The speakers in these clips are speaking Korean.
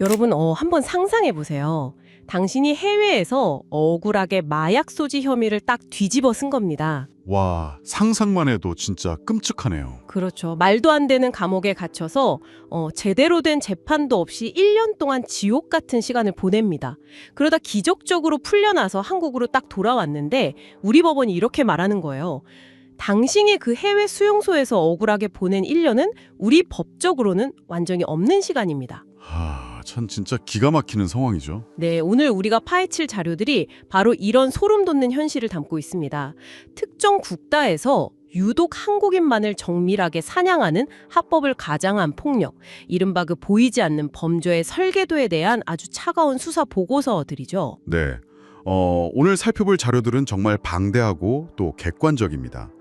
여러분, 한번 상상해 보세요. 당신이 해외에서 억울하게 마약 소지 혐의를 딱 뒤집어 쓴 겁니다. 와, 상상만 해도 진짜 끔찍하네요. 그렇죠. 말도 안 되는 감옥에 갇혀서 제대로 된 재판도 없이 1년 동안 지옥 같은 시간을 보냅니다. 그러다 기적적으로 풀려나서 한국으로 딱 돌아왔는데 우리 법원이 이렇게 말하는 거예요. 당신이 그 해외 수용소에서 억울하게 보낸 1년은 우리 법적으로는 완전히 없는 시간입니다. 참 진짜 기가 막히는 상황이죠. 네, 오늘 우리가 파헤칠 자료들이 바로 이런 소름 돋는 현실을 담고 있습니다. 특정 국가에서 유독 한국인만을 정밀하게 사냥하는 합법을 가장한 폭력, 이른바 그 보이지 않는 범죄의 설계도에 대한 아주 차가운 수사 보고서들이죠. 네. 오늘 살펴볼 자료들은 정말 방대하고 또 객관적입니다.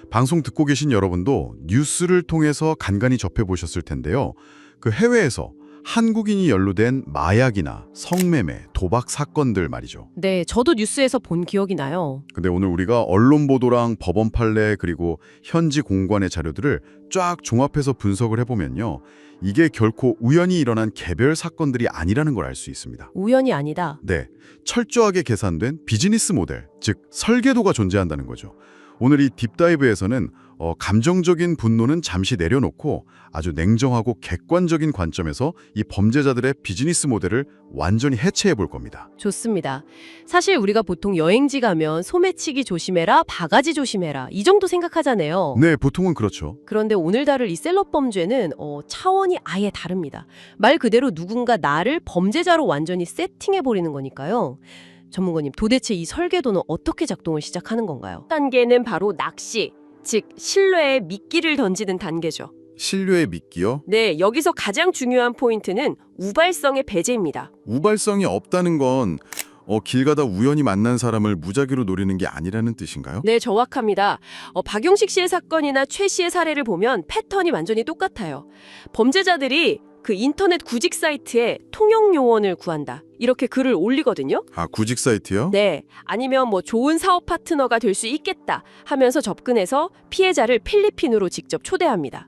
방송 듣고 계신 여러분도 뉴스를 통해서 간간히 접해보셨을 텐데요. 그 해외에서 한국인이 연루된 마약이나 성매매, 도박 사건들 말이죠. 네, 저도 뉴스에서 본 기억이 나요. 근데 오늘 우리가 언론 보도랑 법원 판례 그리고 현지 공관의 자료들을 쫙 종합해서 분석을 해보면요. 이게 결코 우연히 일어난 개별 사건들이 아니라는 걸 알 수 있습니다. 우연이 아니다. 네, 철저하게 계산된 비즈니스 모델, 즉 설계도가 존재한다는 거죠. 오늘 이 딥다이브에서는 감정적인 분노는 잠시 내려놓고 아주 냉정하고 객관적인 관점에서 이 범죄자들의 비즈니스 모델을 완전히 해체해 볼 겁니다. 좋습니다. 사실 우리가 보통 여행지 가면 소매치기 조심해라, 바가지 조심해라 이 정도 생각하잖아요. 네, 보통은 그렇죠. 그런데 오늘 다룰 이 셀럽 범죄는 차원이 아예 다릅니다. 말 그대로 누군가 나를 범죄자로 완전히 세팅해버리는 거니까요. 전문가님, 도대체 이 설계도는 어떻게 작동을 시작하는 건가요? 단계는 바로 낚시, 즉 신뢰에 미끼를 던지는 단계죠. 신뢰의 미끼요? 네, 여기서 가장 중요한 포인트는 우발성의 배제입니다. 우발성이 없다는 건 길 가다 우연히 만난 사람을 무작위로 노리는 게 아니라는 뜻인가요? 네, 정확합니다. 박용식 씨의 사건이나 최 씨의 사례를 보면 패턴이 완전히 똑같아요. 범죄자들이 그 인터넷 구직 사이트에 통역 요원을 구한다, 이렇게 글을 올리거든요. 아, 구직 사이트요? 네, 아니면 좋은 사업 파트너가 될 수 있겠다 하면서 접근해서 피해자를 필리핀으로 직접 초대합니다.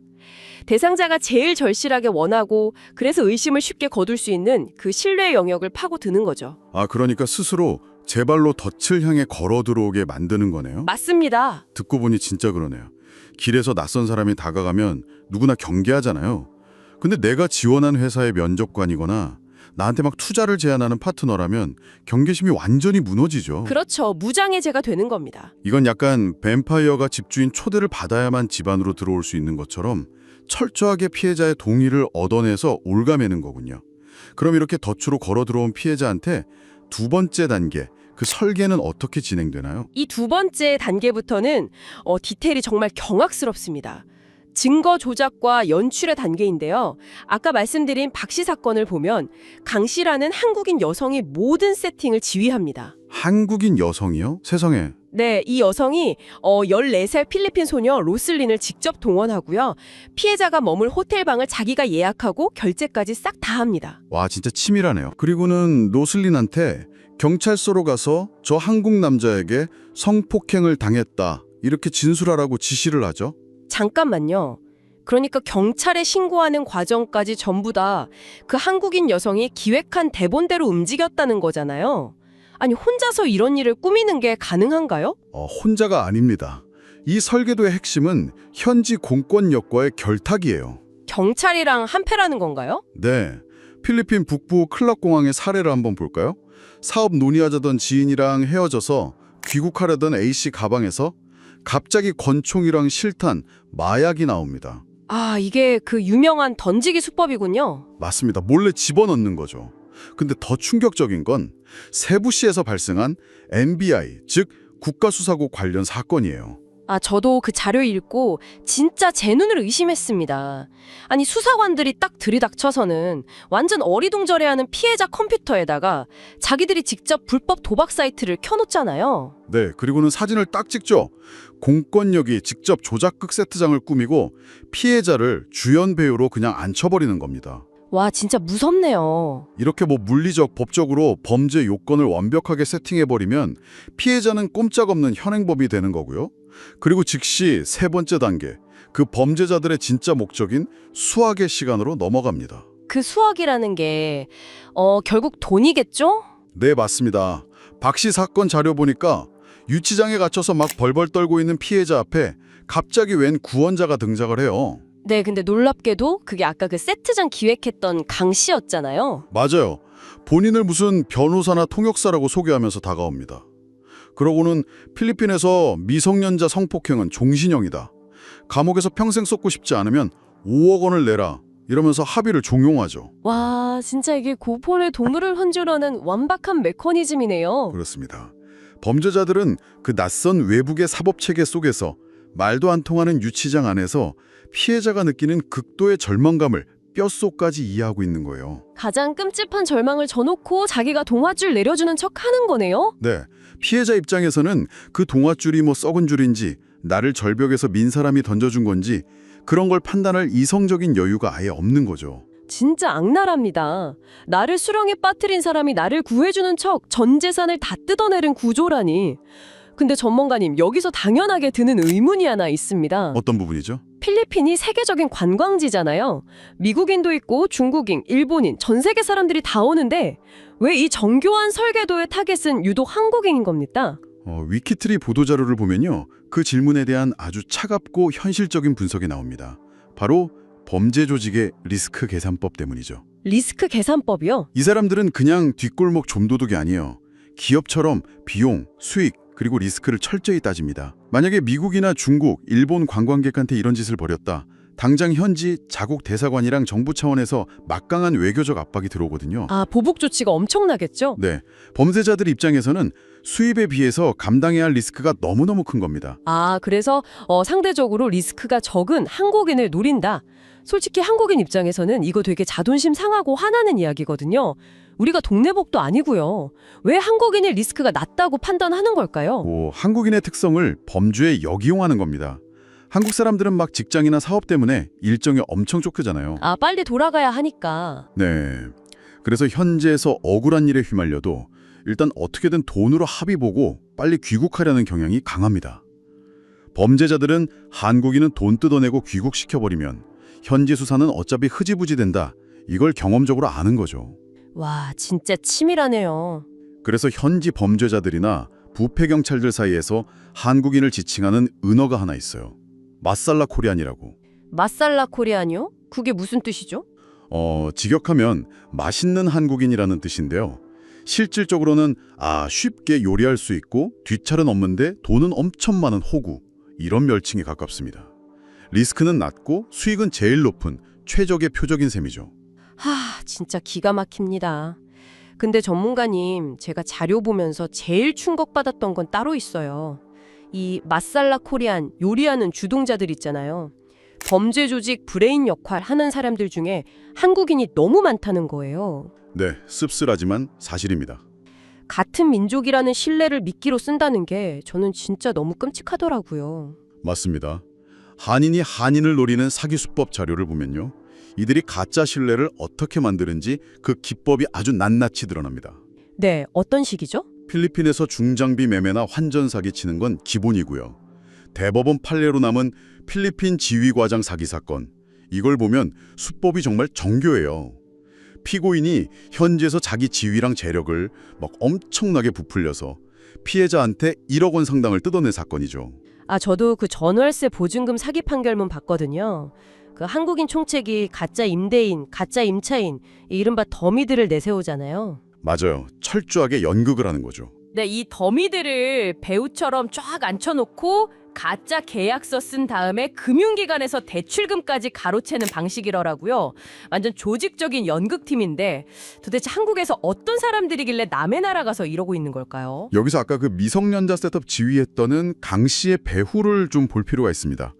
대상자가 제일 절실하게 원하고 그래서 의심을 쉽게 거둘 수 있는 그 신뢰 영역을 파고드는 거죠. 아, 그러니까 스스로 제 발로 덫을 향해 걸어 들어오게 만드는 거네요? 맞습니다. 듣고 보니 진짜 그러네요. 길에서 낯선 사람이 다가가면 누구나 경계하잖아요. 근데 내가 지원한 회사의 면접관이거나 나한테 막 투자를 제안하는 파트너라면 경계심이 완전히 무너지죠. 그렇죠. 무장해제가 되는 겁니다. 이건 약간 뱀파이어가 집주인 초대를 받아야만 집 안으로 들어올 수 있는 것처럼 철저하게 피해자의 동의를 얻어내서 올가매는 거군요. 그럼 이렇게 덫으로 걸어 들어온 피해자한테 두 번째 단계, 그 설계는 어떻게 진행되나요? 이 두 번째 단계부터는 디테일이 정말 경악스럽습니다. 증거 조작과 연출의 단계인데요. 아까 말씀드린 박 씨 사건을 보면 강 씨라는 한국인 여성이 모든 세팅을 지휘합니다. 한국인 여성이요? 세상에. 네, 이 여성이 14살 필리핀 소녀 로슬린을 직접 동원하고요. 피해자가 머물 호텔방을 자기가 예약하고 결제까지 싹 다 합니다. 와, 진짜 치밀하네요. 그리고는 로슬린한테 경찰서로 가서 저 한국 남자에게 성폭행을 당했다, 이렇게 진술하라고 지시를 하죠. 잠깐만요. 그러니까 경찰에 신고하는 과정까지 전부 다 그 한국인 여성이 기획한 대본대로 움직였다는 거잖아요. 아니, 혼자서 이런 일을 꾸미는 게 가능한가요? 혼자가 아닙니다. 이 설계도의 핵심은 현지 공권력과의 결탁이에요. 경찰이랑 한패라는 건가요? 네, 필리핀 북부 클락공항의 사례를 한번 볼까요? 사업 논의하자던 지인이랑 헤어져서 귀국하려던 A씨 가방에서 갑자기 권총이랑 실탄, 마약이 나옵니다. 아, 이게 그 유명한 던지기 수법이군요. 맞습니다. 몰래 집어넣는 거죠. 근데 더 충격적인 건 세부시에서 발생한 NBI, 즉 국가수사국 관련 사건이에요. 아, 저도 그 자료 읽고 진짜 제 눈을 의심했습니다. 아니, 수사관들이 딱 들이닥쳐서는 완전 어리둥절해하는 피해자 컴퓨터에다가 자기들이 직접 불법 도박 사이트를 켜놓잖아요. 네, 그리고는 사진을 딱 찍죠. 공권력이 직접 조작극 세트장을 꾸미고 피해자를 주연 배우로 그냥 앉혀버리는 겁니다. 와, 진짜 무섭네요. 이렇게 물리적, 법적으로 범죄 요건을 완벽하게 세팅해버리면 피해자는 꼼짝없는 현행범이 되는 거고요. 그리고 즉시 세 번째 단계, 그 범죄자들의 진짜 목적인 수학의 시간으로 넘어갑니다. 그 수억이라는 게 결국 돈이겠죠? 네, 맞습니다. 박 씨 사건 자료 보니까 유치장에 갇혀서 막 벌벌 떨고 있는 피해자 앞에 갑자기 웬 구원자가 등장을 해요. 네, 근데 놀랍게도 그게 아까 그 세트장 기획했던 강 씨였잖아요. 맞아요. 본인을 무슨 변호사나 통역사라고 소개하면서 다가옵니다. 그러고는 필리핀에서 미성년자 성폭행은 종신형이다. 감옥에서 평생 썩고 싶지 않으면 5억 원을 내라. 이러면서 합의를 종용하죠. 와, 진짜 이게 고폰의 동물을 헌주려는 완박한 메커니즘이네요. 그렇습니다. 범죄자들은 그 낯선 외국의 사법체계 속에서 말도 안 통하는 유치장 안에서 피해자가 느끼는 극도의 절망감을 뼛속까지 이해하고 있는 거예요. 가장 끔찍한 절망을 져놓고 자기가 동화줄 내려주는 척 하는 거네요? 네, 피해자 입장에서는 그 동화줄이 뭐 썩은 줄인지 나를 절벽에서 민 사람이 던져준 건지 그런 걸 판단할 이성적인 여유가 아예 없는 거죠. 진짜 악랄합니다. 나를 수렁에 빠뜨린 사람이 나를 구해주는 척 전 재산을 다 뜯어내는 구조라니. 근데 전문가님, 여기서 당연하게 드는 의문이 하나 있습니다. 어떤 부분이죠? 필리핀이 세계적인 관광지잖아요. 미국인도 있고 중국인, 일본인, 전 세계 사람들이 다 오는데 왜 이 정교한 설계도의 타겟은 유독 한국인인 겁니까? 위키트리 보도자료를 보면요. 그 질문에 대한 아주 차갑고 현실적인 분석이 나옵니다. 바로 범죄 조직의 리스크 계산법 때문이죠. 리스크 계산법이요? 이 사람들은 그냥 뒷골목 좀도둑이 아니에요. 기업처럼 비용, 수익, 그리고 리스크를 철저히 따집니다. 만약에 미국이나 중국, 일본 관광객한테 이런 짓을 벌였다. 당장 현지 자국 대사관이랑 정부 차원에서 막강한 외교적 압박이 들어오거든요. 아, 보복 조치가 엄청나겠죠? 네, 범죄자들 입장에서는 수입에 비해서 감당해야 할 리스크가 너무너무 큰 겁니다. 아, 그래서 상대적으로 리스크가 적은 한국인을 노린다. 솔직히 한국인 입장에서는 이거 되게 자존심 상하고 화나는 이야기거든요. 우리가 동네복도 아니고요. 왜 한국인의 리스크가 낮다고 판단하는 걸까요? 한국인의 특성을 범죄에 역이용하는 겁니다. 한국 사람들은 막 직장이나 사업 때문에 일정이 엄청 쫓기잖아요. 아, 빨리 돌아가야 하니까. 네. 그래서 현지에서 억울한 일에 휘말려도 일단 어떻게든 돈으로 합의 보고 빨리 귀국하려는 경향이 강합니다. 범죄자들은 한국인은 돈 뜯어내고 귀국시켜버리면 현지 수사는 어차피 흐지부지 된다. 이걸 경험적으로 아는 거죠. 와, 진짜 치밀하네요. 그래서 현지 범죄자들이나 부패 경찰들 사이에서 한국인을 지칭하는 은어가 하나 있어요. 마살라 코리안이라고. 마살라 코리안이요? 그게 무슨 뜻이죠? 직역하면 맛있는 한국인이라는 뜻인데요. 실질적으로는 쉽게 요리할 수 있고 뒷찰은 없는데 돈은 엄청 많은 호구, 이런 멸칭에 가깝습니다. 리스크는 낮고 수익은 제일 높은 최적의 표적인 셈이죠. 진짜 기가 막힙니다. 근데 전문가님, 제가 자료 보면서 제일 충격받았던 건 따로 있어요. 이 마살라 코리안, 요리하는 주동자들 있잖아요. 범죄 조직 브레인 역할 하는 사람들 중에 한국인이 너무 많다는 거예요. 네, 씁쓸하지만 사실입니다. 같은 민족이라는 신뢰를 미끼로 쓴다는 게 저는 진짜 너무 끔찍하더라고요. 맞습니다. 한인이 한인을 노리는 사기 수법 자료를 보면요. 이들이 가짜 신뢰를 어떻게 만드는지 그 기법이 아주 낱낱이 드러납니다. 네, 어떤 식이죠? 필리핀에서 중장비 매매나 환전 사기 치는 건 기본이고요. 대법원 판례로 남은 필리핀 지휘과장 사기 사건, 이걸 보면 수법이 정말 정교해요. 피고인이 현지에서 자기 지위랑 재력을 막 엄청나게 부풀려서 피해자한테 1억 원 상당을 뜯어낸 사건이죠. 저도 그 전월세 보증금 사기 판결문 봤거든요. 그 한국인 총책이 가짜 임대인, 가짜 임차인, 이른바 더미들을 내세우잖아요. 맞아요. 철저하게 연극을 하는 거죠. 네, 이 더미들을 배우처럼 쫙 앉혀놓고 가짜 계약서 쓴 다음에 금융기관에서 대출금까지 가로채는 방식이더라고요. 완전 조직적인 연극팀인데 도대체 한국에서 어떤 사람들이길래 남의 나라 가서 이러고 있는 걸까요? 여기서 아까 그 미성년자 셋업 지휘했던 강 씨의 배후를 좀 볼 필요가 있습니다.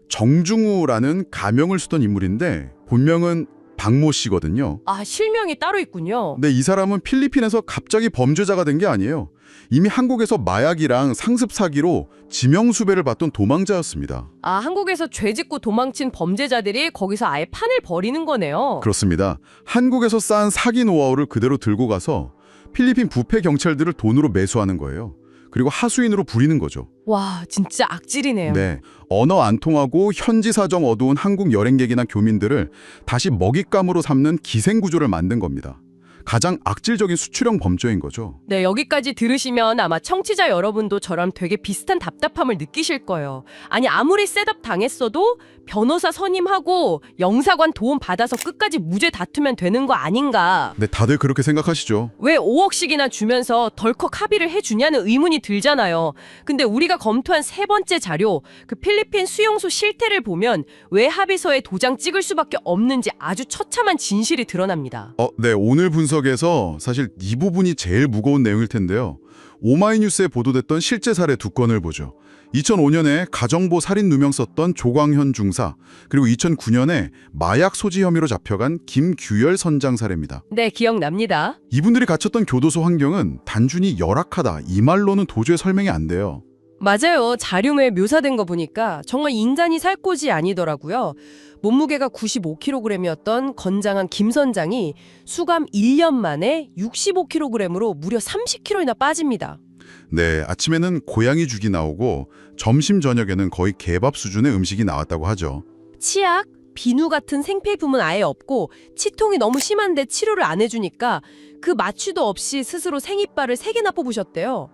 정중우라는 가명을 쓰던 인물인데 본명은 박모 씨거든요. 실명이 따로 있군요. 근데 이 사람은 필리핀에서 갑자기 범죄자가 된 게 아니에요. 이미 한국에서 마약이랑 상습 사기로 지명수배를 받던 도망자였습니다. 한국에서 죄 짓고 도망친 범죄자들이 거기서 아예 판을 벌이는 거네요. 그렇습니다. 한국에서 쌓은 사기 노하우를 그대로 들고 가서 필리핀 부패 경찰들을 돈으로 매수하는 거예요. 그리고 하수인으로 부리는 거죠. 와, 진짜 악질이네요. 네, 언어 안 통하고 현지 사정 어두운 한국 여행객이나 교민들을 다시 먹잇감으로 삼는 기생구조를 만든 겁니다. 가장 악질적인 수출형 범죄인 거죠. 네, 여기까지 들으시면 아마 청취자 여러분도 저랑 되게 비슷한 답답함을 느끼실 거예요. 아니, 아무리 셋업 당했어도 변호사 선임하고 영사관 도움 받아서 끝까지 무죄 다투면 되는 거 아닌가. 네, 다들 그렇게 생각하시죠. 왜 5억씩이나 주면서 덜컥 합의를 해주냐는 의문이 들잖아요. 근데 우리가 검토한 세 번째 자료, 그 필리핀 수용소 실태를 보면 왜 합의서에 도장 찍을 수밖에 없는지 아주 처참한 진실이 드러납니다. 네, 오늘 분석에서 사실 이 부분이 제일 무거운 내용일 텐데요. 오마이뉴스에 보도됐던 실제 사례 두 건을 보죠. 2005년에 가정보 살인 누명 썼던 조광현 중사, 그리고 2009년에 마약 소지 혐의로 잡혀간 김규열 선장 사례입니다. 네, 기억납니다. 이분들이 갇혔던 교도소 환경은 단순히 열악하다, 이 말로는 도저히 설명이 안 돼요. 맞아요. 자료에 묘사된 거 보니까 정말 인간이 살 곳이 아니더라고요. 몸무게가 95kg이었던 건장한 김 선장이 수감 1년 만에 65kg으로 무려 30kg나 빠집니다. 네, 아침에는 고양이 죽이 나오고 점심 저녁에는 거의 개밥 수준의 음식이 나왔다고 하죠. 치약, 비누 같은 생필품은 아예 없고 치통이 너무 심한데 치료를 안 해주니까 그 마취도 없이 스스로 생이빨을 3개나 뽑으셨대요.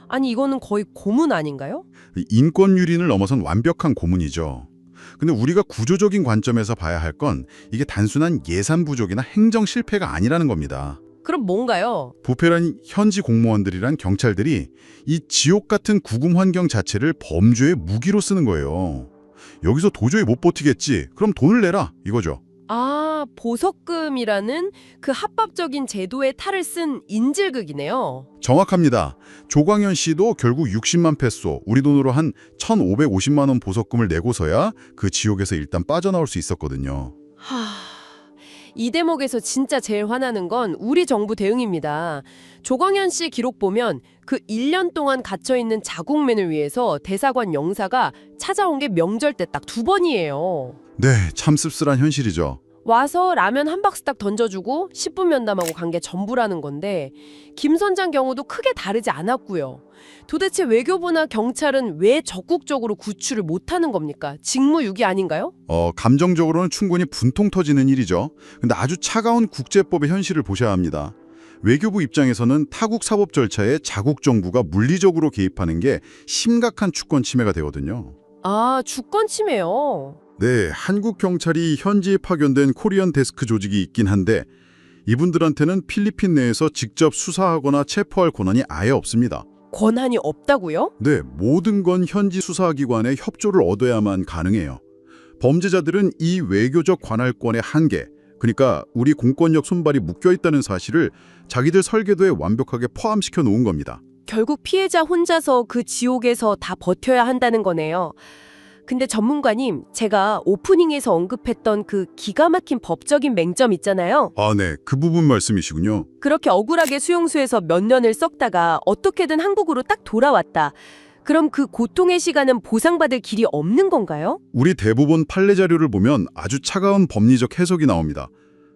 아니, 이거는 거의 고문 아닌가요? 인권 유린을 넘어선 완벽한 고문이죠. 근데 우리가 구조적인 관점에서 봐야 할 건 이게 단순한 예산 부족이나 행정 실패가 아니라는 겁니다. 그럼 뭔가요? 부패란 현지 공무원들이란 경찰들이 이 지옥 같은 구금 환경 자체를 범죄의 무기로 쓰는 거예요. 여기서 도저히 못 버티겠지. 그럼 돈을 내라. 이거죠. 아, 보석금이라는 그 합법적인 제도의 탈을 쓴 인질극이네요. 정확합니다. 조광현 씨도 결국 60만 페소, 우리 돈으로 한 1,550만 원 보석금을 내고서야 그 지옥에서 일단 빠져나올 수 있었거든요. 이 대목에서 진짜 제일 화나는 건 우리 정부 대응입니다. 조광현 씨 기록 보면 그 1년 동안 갇혀있는 자국맨을 위해서 대사관 영사가 찾아온 게 명절 때 딱 2번이에요. 네, 참 씁쓸한 현실이죠. 와서 라면 한 박스 딱 던져주고 10분 면담하고 간 게 전부라는 건데 김 선장 경우도 크게 다르지 않았고요. 도대체 외교부나 경찰은 왜 적극적으로 구출을 못하는 겁니까? 직무유기 아닌가요? 감정적으로는 충분히 분통 터지는 일이죠. 근데 아주 차가운 국제법의 현실을 보셔야 합니다. 외교부 입장에서는 타국 사법 절차에 자국 정부가 물리적으로 개입하는 게 심각한 주권 침해가 되거든요. 아, 주권 침해요. 네, 한국 경찰이 현지에 파견된 코리안 데스크 조직이 있긴 한데 이분들한테는 필리핀 내에서 직접 수사하거나 체포할 권한이 아예 없습니다. 권한이 없다고요? 네, 모든 건 현지 수사기관의 협조를 얻어야만 가능해요. 범죄자들은 이 외교적 관할권의 한계, 그러니까 우리 공권력 손발이 묶여있다는 사실을 자기들 설계도에 완벽하게 포함시켜 놓은 겁니다. 결국 피해자 혼자서 그 지옥에서 다 버텨야 한다는 거네요. 근데 전문가님, 제가 오프닝에서 언급했던 그 기가 막힌 법적인 맹점 있잖아요. 아, 네, 그 부분 말씀이시군요. 그렇게 억울하게 수용소에서 몇 년을 썩다가 어떻게든 한국으로 딱 돌아왔다. 그럼 그 고통의 시간은 보상받을 길이 없는 건가요? 우리 대법원 판례 자료를 보면 아주 차가운 법리적 해석이 나옵니다.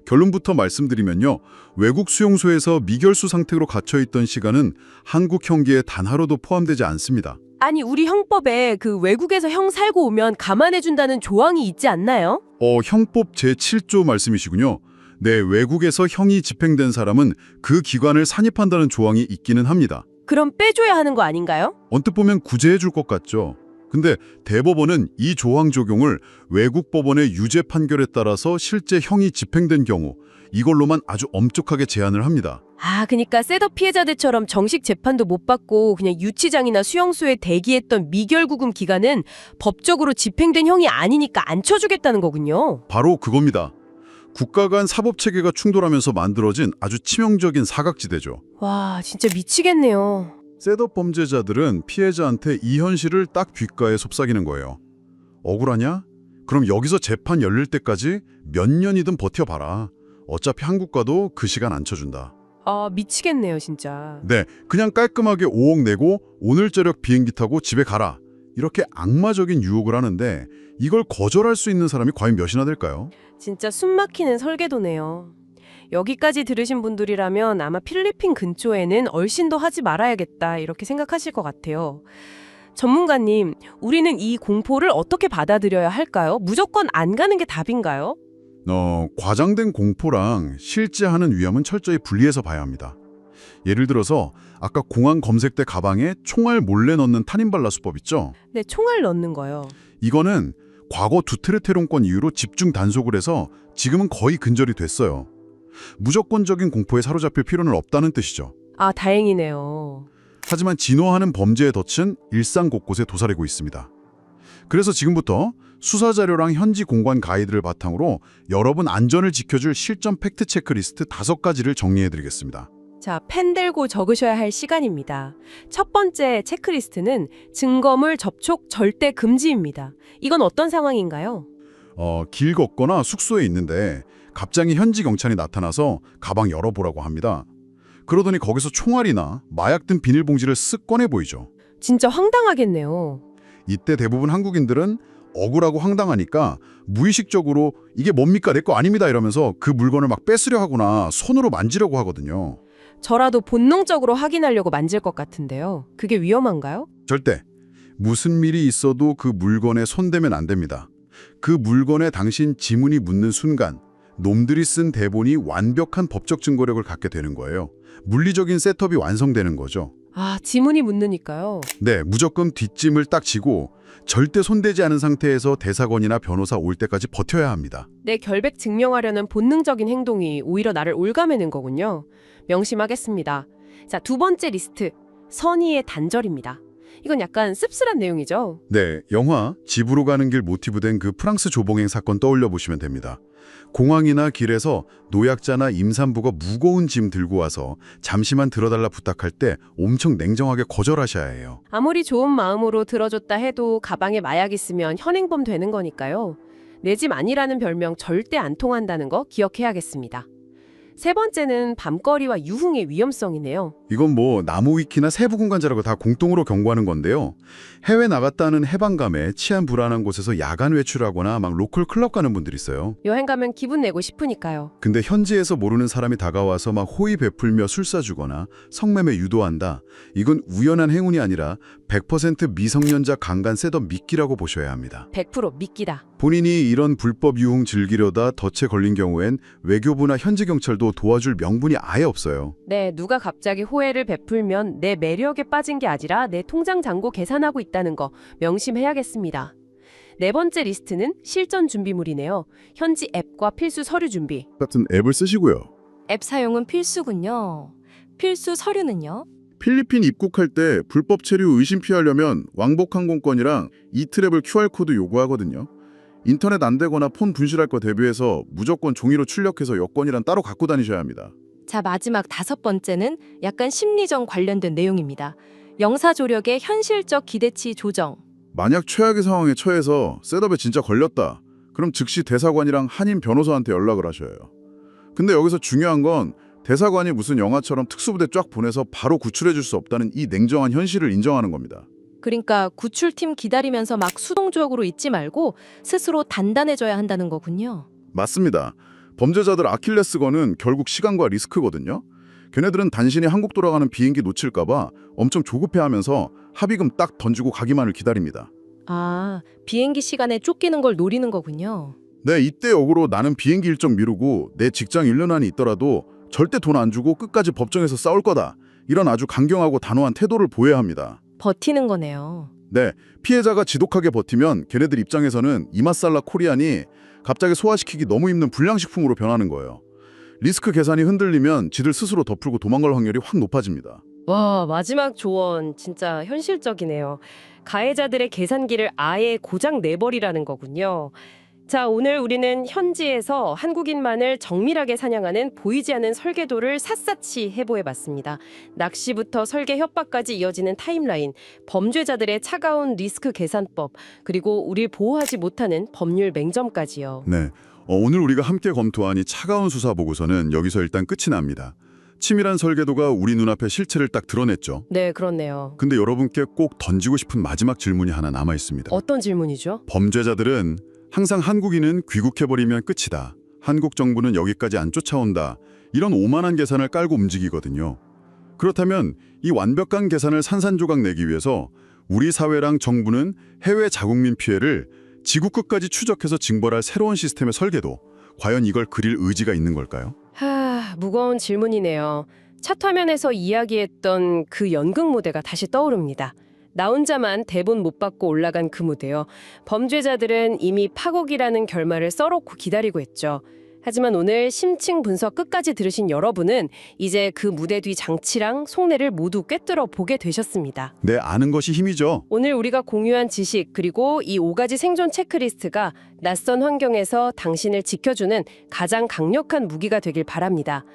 결론부터 말씀드리면요. 외국 수용소에서 미결수 상태로 갇혀있던 시간은 한국 형기에 단 하루도 포함되지 않습니다. 아니, 우리 형법에 그 외국에서 형 살고 오면 감안해준다는 조항이 있지 않나요? 형법 제7조 말씀이시군요. 네, 외국에서 형이 집행된 사람은 그 기관을 산입한다는 조항이 있기는 합니다. 그럼 빼줘야 하는 거 아닌가요? 언뜻 보면 구제해 줄 것 같죠. 근데 대법원은 이 조항 적용을 외국 법원의 유죄 판결에 따라서 실제 형이 집행된 경우 이걸로만 아주 엄격하게 제한을 합니다. 아, 그러니까 셋업 피해자들처럼 정식 재판도 못 받고 그냥 유치장이나 수용소에 대기했던 미결구금 기간은 법적으로 집행된 형이 아니니까 안 쳐주겠다는 거군요. 바로 그겁니다. 국가 간 사법체계가 충돌하면서 만들어진 아주 치명적인 사각지대죠. 와, 진짜 미치겠네요. 셋업 범죄자들은 피해자한테 이 현실을 딱 귓가에 속삭이는 거예요. 억울하냐? 그럼 여기서 재판 열릴 때까지 몇 년이든 버텨봐라. 어차피 한국 가도 그 시간 안 쳐준다. 아, 미치겠네요, 진짜. 네, 그냥 깔끔하게 5억 내고 오늘 저녁 비행기 타고 집에 가라. 이렇게 악마적인 유혹을 하는데 이걸 거절할 수 있는 사람이 과연 몇이나 될까요? 진짜 숨막히는 설계도네요. 여기까지 들으신 분들이라면 아마 필리핀 근처에는 얼씬도 하지 말아야겠다 이렇게 생각하실 것 같아요. 전문가님, 우리는 이 공포를 어떻게 받아들여야 할까요? 무조건 안 가는 게 답인가요? 과장된 공포랑 실제 하는 위험은 철저히 분리해서 봐야 합니다. 예를 들어서 아까 공항 검색대 가방에 총알 몰래 넣는 탄인발라 수법 있죠? 네, 총알 넣는 거요. 이거는 과거 두테르테론권 이후로 집중 단속을 해서 지금은 거의 근절이 됐어요. 무조건적인 공포에 사로잡힐 필요는 없다는 뜻이죠. 아, 다행이네요. 하지만 진화하는 범죄의 덫은 일상 곳곳에 도사리고 있습니다. 그래서 지금부터 수사 자료랑 현지 공관 가이드를 바탕으로 여러분 안전을 지켜줄 실전 팩트 체크리스트 5가지를 정리해드리겠습니다. 자, 펜 들고 적으셔야 할 시간입니다. 첫 번째 체크리스트는 증거물 접촉 절대 금지입니다. 이건 어떤 상황인가요? 길 걷거나 숙소에 있는데 갑자기 현지 경찰이 나타나서 가방 열어보라고 합니다. 그러더니 거기서 총알이나 마약 든 비닐봉지를 쓱 꺼내 보이죠. 진짜 황당하겠네요. 이때 대부분 한국인들은 억울하고 황당하니까 무의식적으로 이게 뭡니까? 내 거 아닙니다 이러면서 그 물건을 막 뺏으려 하거나 손으로 만지려고 하거든요. 저라도 본능적으로 확인하려고 만질 것 같은데요. 그게 위험한가요? 절대 무슨 일이 있어도 그 물건에 손대면 안 됩니다. 그 물건에 당신 지문이 묻는 순간 놈들이 쓴 대본이 완벽한 법적 증거력을 갖게 되는 거예요. 물리적인 셋업이 완성되는 거죠. 아, 지문이 묻으니까요. 네, 무조건 뒷짐을 딱 지고 절대 손대지 않은 상태에서 대사관이나 변호사 올 때까지 버텨야 합니다. 내 결백 증명하려는 본능적인 행동이 오히려 나를 올가매는 거군요. 명심하겠습니다. 자, 두 번째 리스트. 선의의 단절입니다. 이건 약간 씁쓸한 내용이죠. 네, 영화 집으로 가는 길 모티브된 그 프랑스 조봉행 사건 떠올려 보시면 됩니다. 공항이나 길에서 노약자나 임산부가 무거운 짐 들고 와서 잠시만 들어달라 부탁할 때 엄청 냉정하게 거절하셔야 해요. 아무리 좋은 마음으로 들어줬다 해도 가방에 마약 있으면 현행범 되는 거니까요. 내 집 아니라는 별명 절대 안 통한다는 거 기억해야겠습니다. 세 번째는 밤거리와 유흥의 위험성이네요. 이건 뭐 나무위키나 세부공간자라고 다 공통으로 경고하는 건데요. 해외 나갔다는 해방감에 치안 불안한 곳에서 야간 외출하거나 막 로컬 클럽 가는 분들 있어요. 여행 가면 기분 내고 싶으니까요. 근데 현지에서 모르는 사람이 다가와서 막 호의 베풀며 술 사주거나 성매매 유도한다. 이건 우연한 행운이 아니라 100% 미성년자 강간 셋업 미끼라고 보셔야 합니다. 100% 미끼다. 본인이 이런 불법 유흥 즐기려다 덫에 걸린 경우엔 외교부나 현지 경찰도 도와줄 명분이 아예 없어요. 네, 누가 갑자기 호의를 베풀면 내 매력에 빠진 게 아니라 내 통장 잔고 계산하고 있다는 거 명심해야겠습니다. 네 번째 리스트는 실전 준비물이네요. 현지 앱과 필수 서류 준비. 같은 앱을 쓰시고요. 앱 사용은 필수군요. 필수 서류는요? 필리핀 입국할 때 불법 체류 의심 피하려면 왕복 항공권이랑 이트래블 QR코드 요구하거든요. 인터넷 안 되거나 폰 분실할 거 대비해서 무조건 종이로 출력해서 여권이랑 따로 갖고 다니셔야 합니다. 자, 마지막 5번째는 약간 심리전 관련된 내용입니다. 영사조력의 현실적 기대치 조정. 만약 최악의 상황에 처해서 셋업에 진짜 걸렸다. 그럼 즉시 대사관이랑 한인 변호사한테 연락을 하셔요. 근데 여기서 중요한 건 대사관이 무슨 영화처럼 특수부대 쫙 보내서 바로 구출해 줄 수 없다는 이 냉정한 현실을 인정하는 겁니다. 그러니까 구출팀 기다리면서 막 수동적으로 있지 말고 스스로 단단해져야 한다는 거군요. 맞습니다. 범죄자들 아킬레스건은 결국 시간과 리스크거든요. 걔네들은 단신이 한국 돌아가는 비행기 놓칠까 봐 엄청 조급해하면서 합의금 딱 던지고 가기만을 기다립니다. 아, 비행기 시간에 쫓기는 걸 노리는 거군요. 네, 이때 역으로 나는 비행기 일정 미루고 내 직장 1년 안에 있더라도 절대 돈 안 주고 끝까지 법정에서 싸울 거다. 이런 아주 강경하고 단호한 태도를 보여야 합니다. 버티는 거네요. 네, 피해자가 지독하게 버티면 걔네들 입장에서는 이마살라 코리안이 갑자기 소화시키기 너무 힘든 불량식품으로 변하는 거예요. 리스크 계산이 흔들리면 지들 스스로 덮을고 도망갈 확률이 확 높아집니다. 와, 마지막 조언 진짜 현실적이네요. 가해자들의 계산기를 아예 고장 내버리라는 거군요. 자, 오늘 우리는 현지에서 한국인만을 정밀하게 사냥하는 보이지 않는 설계도를 샅샅이 해보해봤습니다. 낚시부터 설계 협박까지 이어지는 타임라인, 범죄자들의 차가운 리스크 계산법, 그리고 우릴 보호하지 못하는 법률 맹점까지요. 네, 오늘 우리가 함께 검토한 이 차가운 수사 보고서는 여기서 일단 끝이 납니다. 치밀한 설계도가 우리 눈앞에 실체를 딱 드러냈죠. 네, 그렇네요. 근데 여러분께 꼭 던지고 싶은 마지막 질문이 하나 남아 있습니다. 어떤 질문이죠? 범죄자들은 항상 한국인은 귀국해버리면 끝이다. 한국 정부는 여기까지 안 쫓아온다. 이런 오만한 계산을 깔고 움직이거든요. 그렇다면 이 완벽한 계산을 산산조각 내기 위해서 우리 사회랑 정부는 해외 자국민 피해를 지구 끝까지 추적해서 징벌할 새로운 시스템의 설계도 과연 이걸 그릴 의지가 있는 걸까요? 무거운 질문이네요. 첫 화면에서 이야기했던 그 연극 무대가 다시 떠오릅니다. 나 혼자만 대본 못 받고 올라간 그 무대요. 범죄자들은 이미 파국이라는 결말을 써놓고 기다리고 있죠. 하지만 오늘 심층 분석 끝까지 들으신 여러분은 이제 그 무대 뒤 장치랑 속내를 모두 꿰뚫어 보게 되셨습니다. 네, 아는 것이 힘이죠. 오늘 우리가 공유한 지식 그리고 이 5가지 생존 체크리스트가 낯선 환경에서 당신을 지켜주는 가장 강력한 무기가 되길 바랍니다.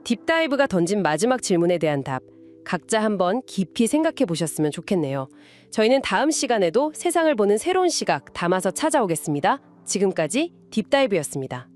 딥다이브가 던진 마지막 질문에 대한 답, 각자 한번 깊이 생각해 보셨으면 좋겠네요. 저희는 다음 시간에도 세상을 보는 새로운 시각 담아서 찾아오겠습니다. 지금까지 딥다이브였습니다.